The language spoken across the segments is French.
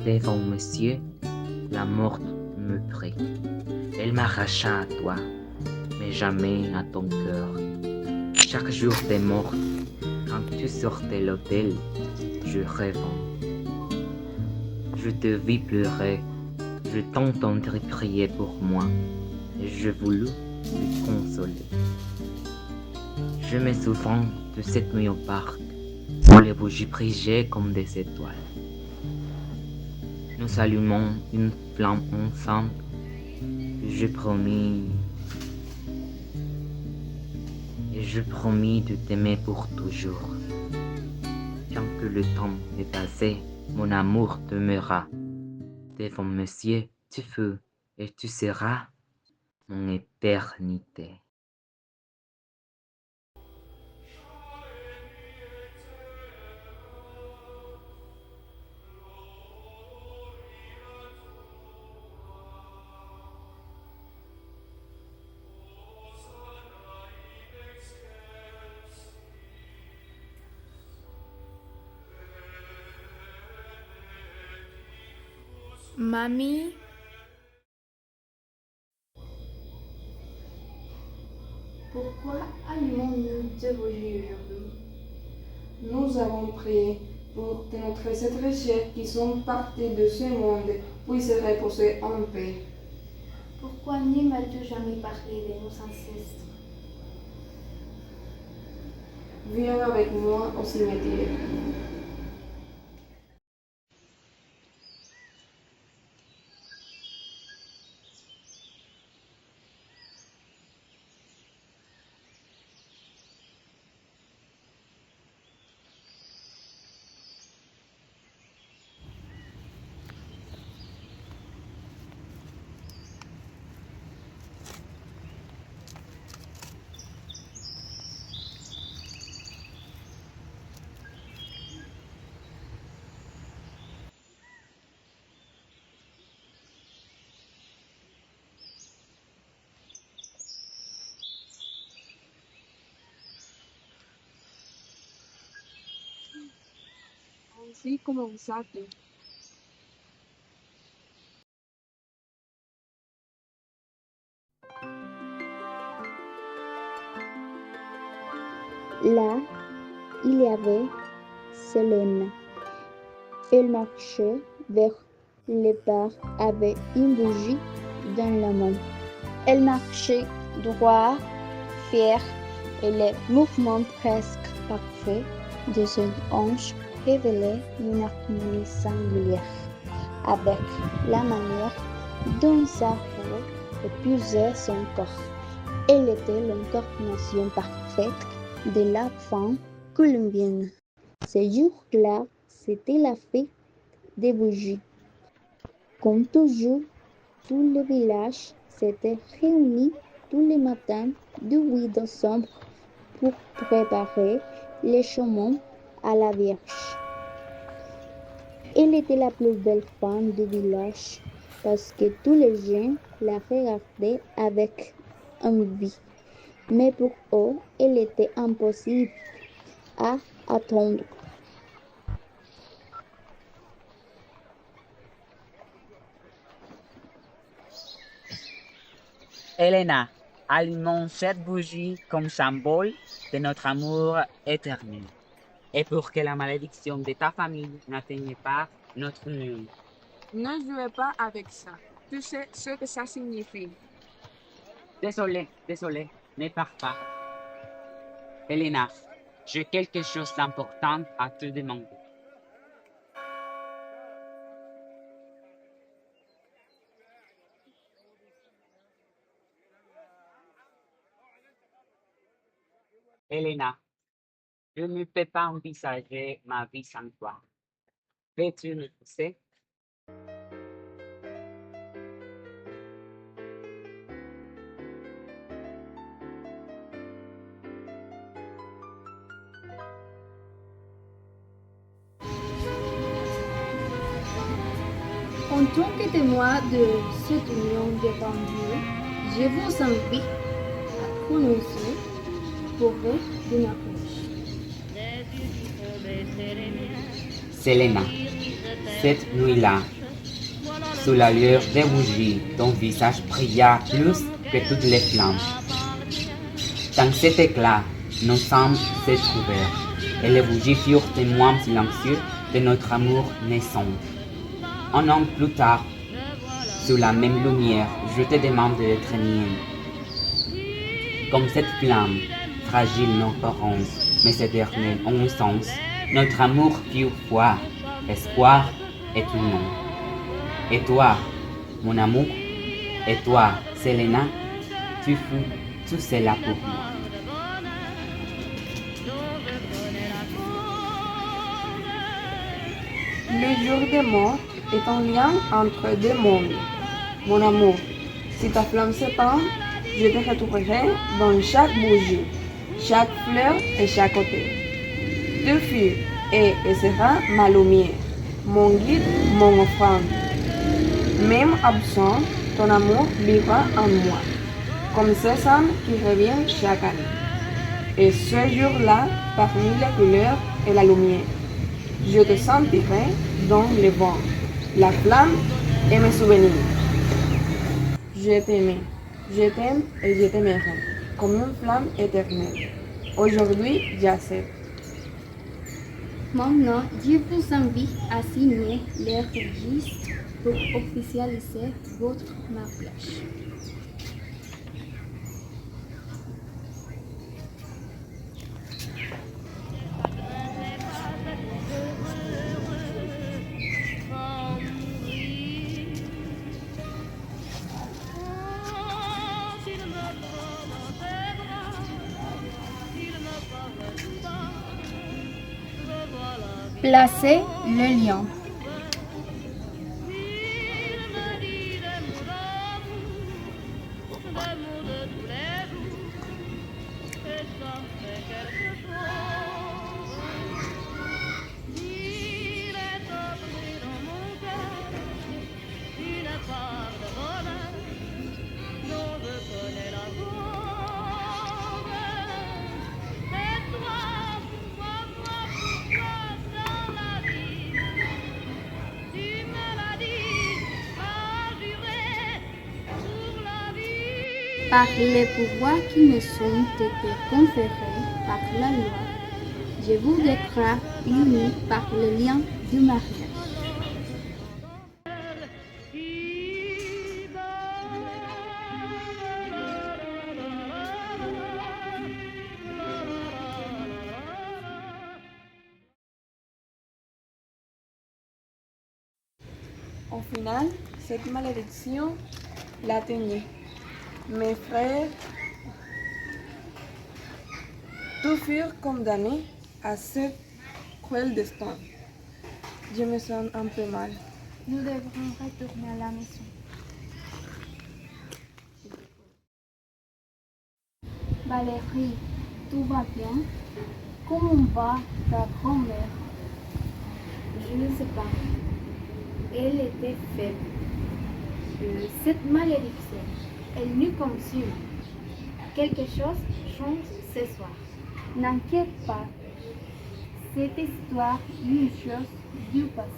devant monsieur, la mort me prit. Elle m'arracha à toi, mais jamais à ton cœur. Chaque jour des morts, quand tu sortais l'hôtel, je rêvais. Je te vis pleurer, je t'entendrai prier pour moi, et je voulus te consoler. Je me souviens de cette nuit au parc, où les bougies brillaient comme des étoiles. Nous allumons une flamme ensemble, et je promis de t'aimer pour toujours. Tant que le temps est passé, mon amour demeurera. Devant monsieur, tu fus et tu seras mon éternité. Mamie, Pourquoi allumons-nous deux bougies aujourd'hui? Nous avons prié pour que notre êtres chers qui sont partis de ce monde puissent reposer en paix. Pourquoi ne m'as-tu jamais parlé de nos ancêtres? Viens avec moi au cimetière. Así comenzaste. Là, il y avait Selena. Elle marchait vers le bar avec une bougie dans la main. Elle marchait droit, fière, et le mouvement presque parfait de son hanche révélait une harmonie singulière avec la manière dont sa peau épuisait son corps. Elle était l'incarnation parfaite de la femme colombienne. Ce jour-là, c'était la fête des bougies. Comme toujours, tout le village s'était réuni tous les matins du 8 décembre pour préparer les chemin à la Vierge. Elle était la plus belle femme du village parce que tous les gens la regardaient avec envie. Mais pour eux, elle était impossible à attendre. Elena, allumons cette bougie comme symbole de notre amour éternel, et pour que la malédiction de ta famille n'atteigne pas notre union. Ne jouez pas avec ça. Tu sais ce que ça signifie. Désolé, ne pars pas. Elena, j'ai quelque chose d'important à te demander. Elena, je ne peux pas envisager ma vie sans toi. Peux-tu me pousser? En tant que témoin de cette union devant Dieu, je vous invite à prononcer pour eux de ma bouche. Selena, cette nuit-là, Sous la lueur des bougies, ton visage brilla plus que toutes les flammes. Dans cet éclat, nos âmes se trouvèrent, et les bougies furent témoins silencieux de notre amour naissant. Un an plus tard, sous la même lumière, je te demande d'être mienne. Comme cette flamme, fragile nos apparence, mais éternelle en essence, notre amour fut foi, espoir et union. Et toi, mon amour, et toi, Selena, tu fus tout cela pour moi. Le jour des morts est un lien entre deux mondes. Mon amour, si ta flamme s'éteint, je te retrouverai dans chaque bougie, chaque fleur et chaque côté. Tu fus et seras ma lumière, mon guide, mon offrande. Même absent, ton amour vivra en moi, comme ces âmes qui reviennent chaque année. Et ce jour-là, parmi les couleurs et la lumière, je te sentirai dans le vent, la flamme et mes souvenirs. Je t'aimais, je t'aime et je t'aimerai, comme une flamme éternelle. Aujourd'hui, j'accepte. Maintenant, je vous invite à signer les registres pour officialiser votre mariage. Placez le lion. Par les pouvoirs qui me sont été conférés par la loi, je vous déclare unis par le lien du mariage. Au final, cette malédiction l'atteignit. Mes frères, tous furent condamnés à ce cruel destin. Je me sens un peu mal. Nous devrons retourner à la maison. Valérie, tout va bien? Comment va ta grand-mère? Je ne sais pas. Elle était faible. Cette malédiction, elle nous consume. Quelque chose change ce soir. N'inquiète pas. Cette histoire est une chose du passé.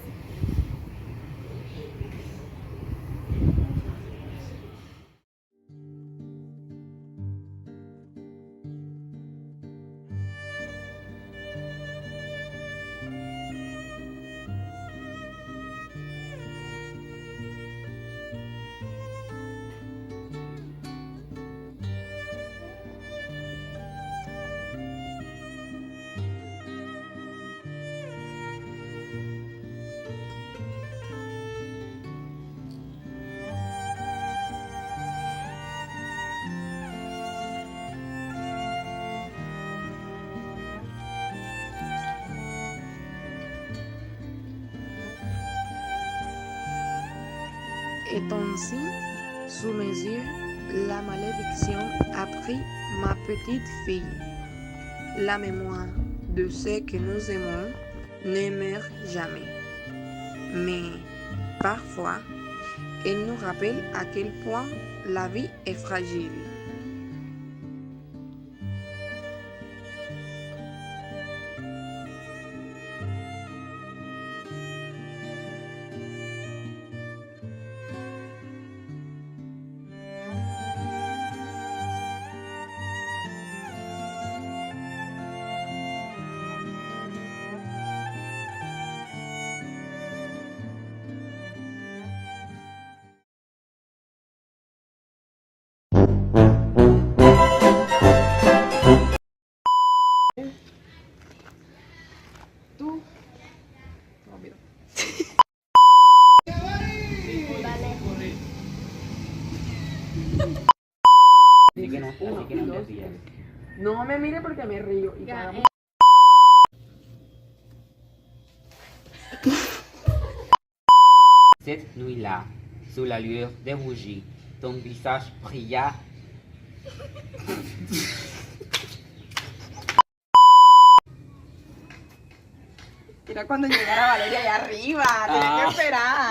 Et ainsi, sous mes yeux, la malédiction a pris ma petite fille. La mémoire de ce que nous aimons ne meurt jamais. Mais parfois, elle nous rappelle à quel point la vie est fragile. tú. No, mira. Así que no te rías. No me mire porque me río. Y Ya, cada- Cette nuit-là, sous la lueur des bougies, ton visage brilla. Mira cuando llegara Valeria allá arriba. Tenía que esperar.